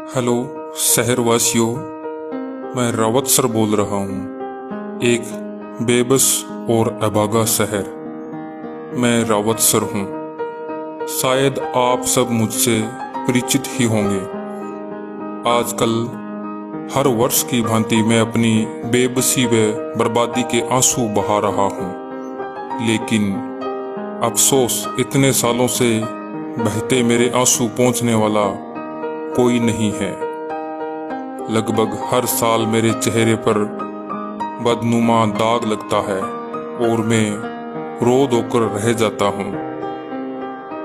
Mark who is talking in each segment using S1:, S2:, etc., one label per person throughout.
S1: Hello शहरवासियों, मैं Rawat sir बोल रहा हूँ। एक बेबस और अभागा शहर। मैं रावत सर हूँ। शायद आप सब मुझसे परिचित ही होंगे। आजकल हर वर्ष की भांति मैं अपनी बेबसी व बर्बादी के आंसू बहा रहा हूँ, लेकिन अफसोस इतने सालों से बहते मेरे आंसू पहुँचने वाला कोई नहीं है। लगभग हर साल मेरे चेहरे पर बदनुमा दाग लगता है और मैं रो धोकर रह जाता हूँ।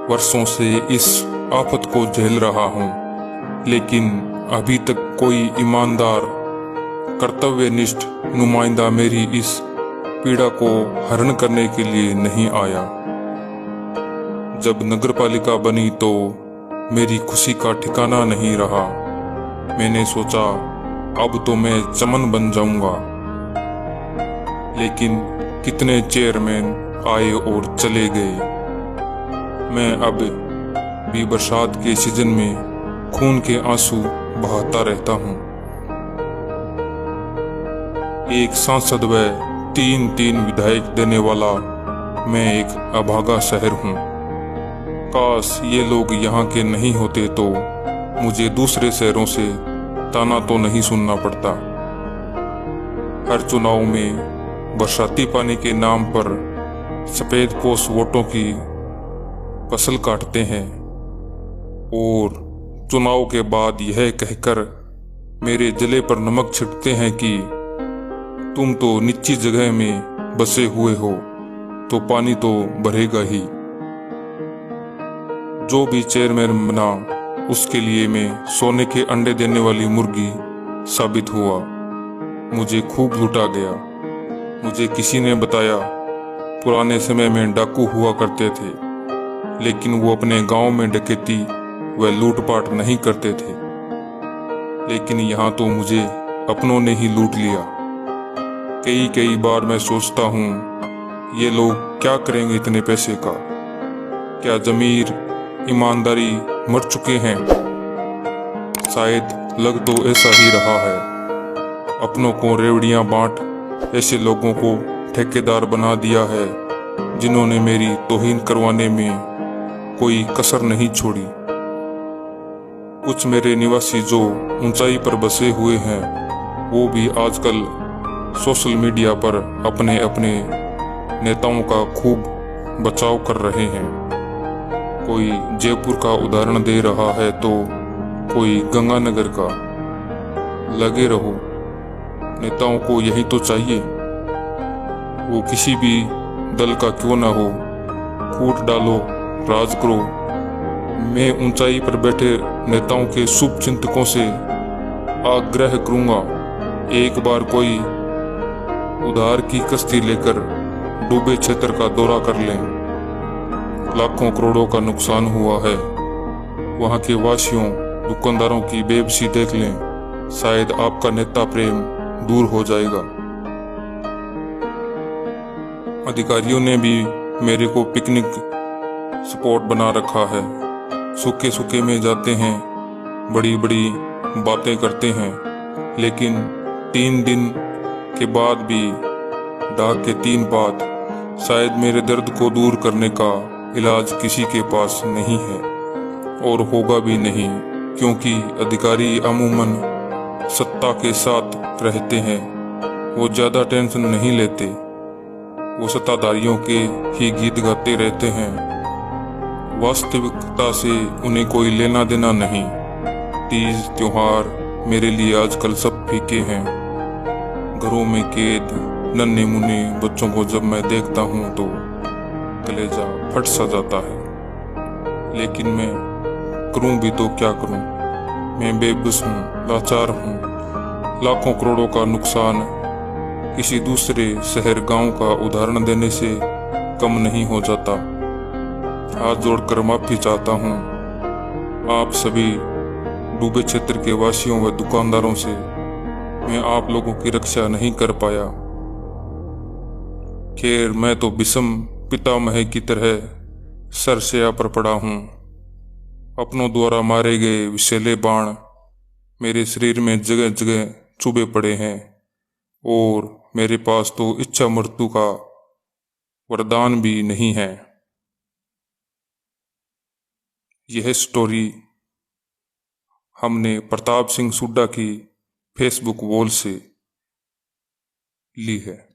S1: वर्षों से इस आफत को झेल रहा हूँ, लेकिन अभी तक कोई ईमानदार कर्तव्यनिष्ठ नुमाइंदा मेरी इस पीड़ा को हरण करने के लिए नहीं आया। जब नगरपालिका बनी तो मेरी खुशी का ठिकाना नहीं रहा। मैंने सोचा अब तो मैं चमन बन जाऊंगा, लेकिन कितने चेयरमैन आए और चले गए। मैं अब भी बरसात के सीजन में खून के आंसू बहाता रहता हूँ। एक सांसद व तीन विधायक देने वाला मैं एक अभागा शहर हूँ। काश ये लोग यहाँ के नहीं होते तो मुझे दूसरे शहरों से ताना तो नहीं सुनना पड़ता। हर चुनाव में बरसाती पानी के नाम पर सफेद पोश वोटों की फसल काटते हैं और चुनाव के बाद यह कहकर मेरे जले पर नमक छिड़कते हैं कि तुम तो निच्ची जगह में बसे हुए हो तो पानी तो भरेगा ही। जो भी चेयरमैन बना उसके लिए मैं सोने के अंडे देने वाली मुर्गी साबित हुआ। मुझे खूब लूटा गया। मुझे किसी ने बताया पुराने समय में डाकू हुआ करते थे, लेकिन वो अपने गांव में डकैती व लूटपाट नहीं करते थे। लेकिन यहाँ तो मुझे अपनों ने ही लूट लिया। कई बार मैं सोचता हूँ ये लोग क्या करेंगे इतने पैसे का। क्या जमीर ईमानदारी मर चुके हैं? शायद लग तो ऐसा ही रहा है। अपनों को रेवड़ियां बांट ऐसे लोगों को ठेकेदार बना दिया है जिन्होंने मेरी तौहीन करवाने में कोई कसर नहीं छोड़ी। कुछ मेरे निवासी जो ऊंचाई पर बसे हुए हैं वो भी आजकल सोशल मीडिया पर अपने अपने नेताओं का खूब बचाव कर रहे हैं। कोई जयपुर का उदाहरण दे रहा है तो कोई गंगानगर का। लगे रहो, नेताओं को यही तो चाहिए। वो किसी भी दल का क्यों ना हो, फूट डालो, राज करो। मैं ऊंचाई पर बैठे नेताओं के शुभ चिंतकों से आग्रह करूंगा, एक बार कोई उधार की कश्ती लेकर डूबे क्षेत्र का दौरा कर लें। लाखों करोड़ों का नुकसान हुआ है। वहां के वासियों दुकानदारों की बेबसी देख लें, शायद आपका नेता प्रेम दूर हो जाएगा। अधिकारियों ने भी मेरे को पिकनिक स्पॉट बना रखा है। सूखे सूखे में जाते हैं, बड़ी बड़ी बातें करते हैं, लेकिन 3 दिन के बाद भी डाक के 3 बात। शायद मेरे दर्द को दूर करने का इलाज किसी के पास नहीं है और होगा भी नहीं, क्योंकि अधिकारी अमूमन सत्ता के साथ रहते हैं। वो ज्यादा टेंशन नहीं लेते। वो सत्ताधारियों के ही गीत गाते रहते हैं। वास्तविकता से उन्हें कोई लेना देना नहीं। तीज त्योहार मेरे लिए आजकल सब फीके हैं। घरों में कैद नन्हे मुन्ने बच्चों को जब मैं देखता हूँ तो कलेजा फट सा जाता है। लेकिन मैं करूं भी तो क्या करूं? मैं बेबस हूं, लाचार हूं। लाखों करोड़ों का नुकसान किसी दूसरे शहर गांव का उदाहरण देने से कम नहीं हो जाता। हाथ जोड़कर माफी चाहता हूं आप सभी डूबे क्षेत्र के वासियों व दुकानदारों से। मैं आप लोगों की रक्षा नहीं कर पाया। खैर, मैं तो विषम पितामह की तरह सरसया पर पड़ा हूं। अपनों द्वारा मारे गए विषैले बाण मेरे शरीर में जगह जगह चुभे पड़े हैं और मेरे पास तो इच्छा मृत्यु का वरदान भी नहीं है। यह स्टोरी हमने प्रताप सिंह सुड्डा की फेसबुक वॉल से ली है।